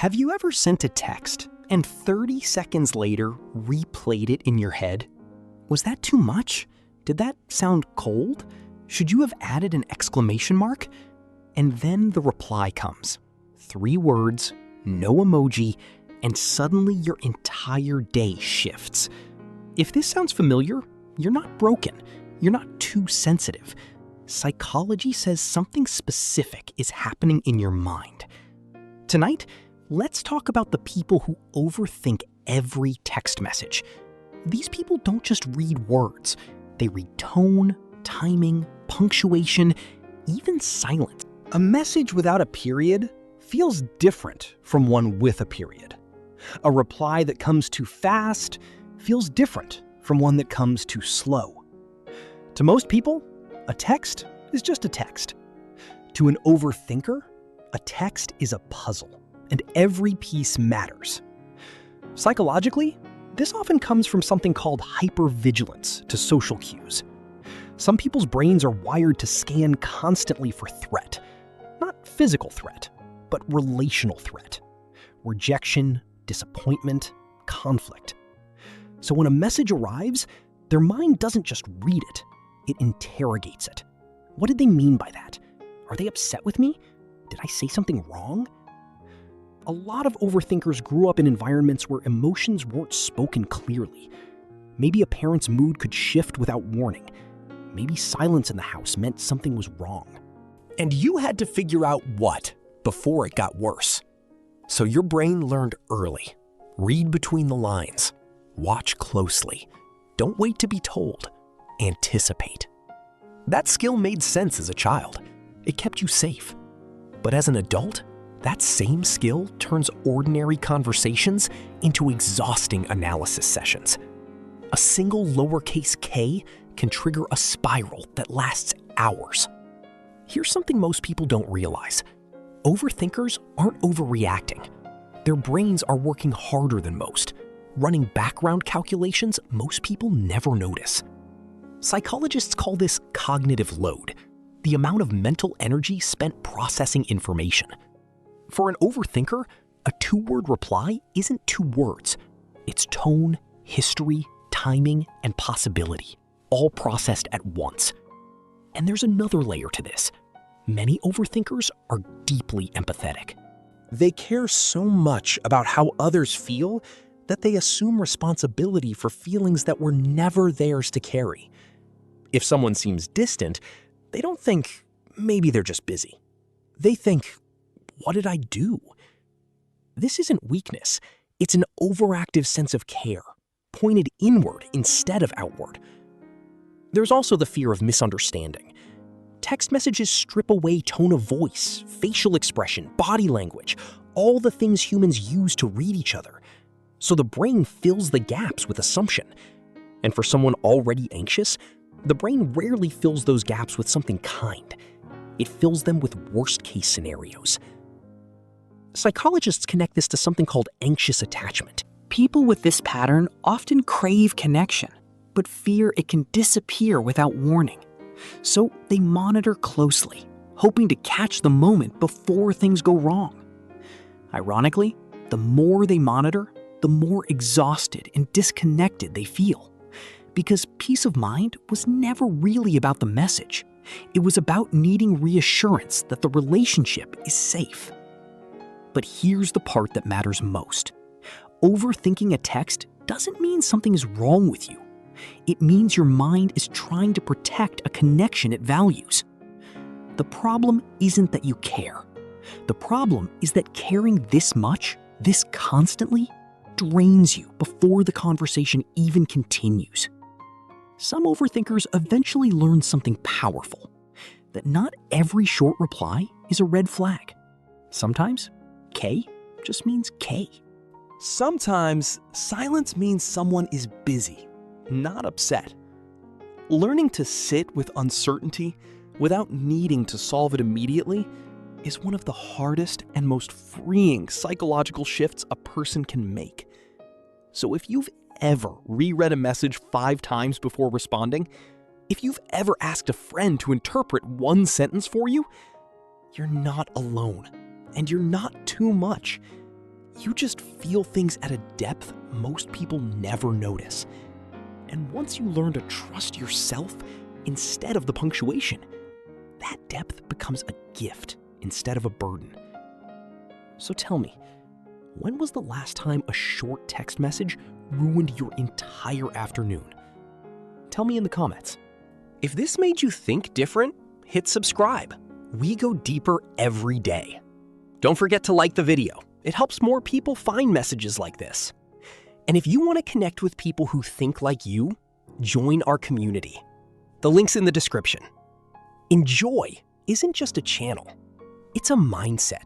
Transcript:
Have you ever sent a text and 30 seconds later replayed it in your head? Was that too much? Did that sound cold? Should you have added an exclamation mark? And then the reply comes. 3 words, no emoji, and suddenly your entire day shifts. If this sounds familiar, you're not broken. You're not too sensitive. Psychology says something specific is happening in your mind. Tonight, let's talk about the people who overthink every text message. These people don't just read words. They read tone, timing, punctuation, even silence. A message without a period feels different from one with a period. A reply that comes too fast feels different from one that comes too slow. To most people, a text is just a text. To an overthinker, a text is a puzzle, and every piece matters. Psychologically, this often comes from something called hypervigilance to social cues. Some people's brains are wired to scan constantly for threat. Not physical threat, but relational threat. Rejection, disappointment, conflict. So when a message arrives, their mind doesn't just read it, it interrogates it. What did they mean by that? Are they upset with me? Did I say something wrong? A lot of overthinkers grew up in environments where emotions weren't spoken clearly. Maybe a parent's mood could shift without warning. Maybe silence in the house meant something was wrong. And you had to figure out what before it got worse. So your brain learned early. Read between the lines. Watch closely. Don't wait to be told. Anticipate. That skill made sense as a child. It kept you safe. But as an adult, that same skill turns ordinary conversations into exhausting analysis sessions. A single lowercase k can trigger a spiral that lasts hours. Here's something most people don't realize. Overthinkers aren't overreacting. Their brains are working harder than most, running background calculations most people never notice. Psychologists call this cognitive load, the amount of mental energy spent processing information. For an overthinker, a 2-word reply isn't 2 words. It's tone, history, timing, and possibility, all processed at once. And there's another layer to this. Many overthinkers are deeply empathetic. They care so much about how others feel that they assume responsibility for feelings that were never theirs to carry. If someone seems distant, they don't think, maybe they're just busy. They think, what did I do? This isn't weakness. It's an overactive sense of care, pointed inward instead of outward. There's also the fear of misunderstanding. Text messages strip away tone of voice, facial expression, body language, all the things humans use to read each other. So the brain fills the gaps with assumption. And for someone already anxious, the brain rarely fills those gaps with something kind. It fills them with worst-case scenarios. Psychologists connect this to something called anxious attachment. People with this pattern often crave connection, but fear it can disappear without warning. So they monitor closely, hoping to catch the moment before things go wrong. Ironically, the more they monitor, the more exhausted and disconnected they feel. Because peace of mind was never really about the message. It was about needing reassurance that the relationship is safe. But here's the part that matters most. Overthinking a text doesn't mean something is wrong with you. It means your mind is trying to protect a connection it values. The problem isn't that you care. The problem is that caring this much, this constantly, drains you before the conversation even continues. Some overthinkers eventually learn something powerful, that not every short reply is a red flag. Sometimes, K just means K. Sometimes, silence means someone is busy, not upset. Learning to sit with uncertainty without needing to solve it immediately is one of the hardest and most freeing psychological shifts a person can make. So if you've ever reread a message 5 times before responding, if you've ever asked a friend to interpret one sentence for you, you're not alone, and you're not too much. You just feel things at a depth most people never notice. And once you learn to trust yourself instead of the punctuation, that depth becomes a gift instead of a burden. So tell me, when was the last time a short text message ruined your entire afternoon? Tell me in the comments. If this made you think different, hit subscribe. We go deeper every day. Don't forget to like the video. It helps more people find messages like this. And if you want to connect with people who think like you, join our community. The link's in the description. Enjoy isn't just a channel, it's a mindset.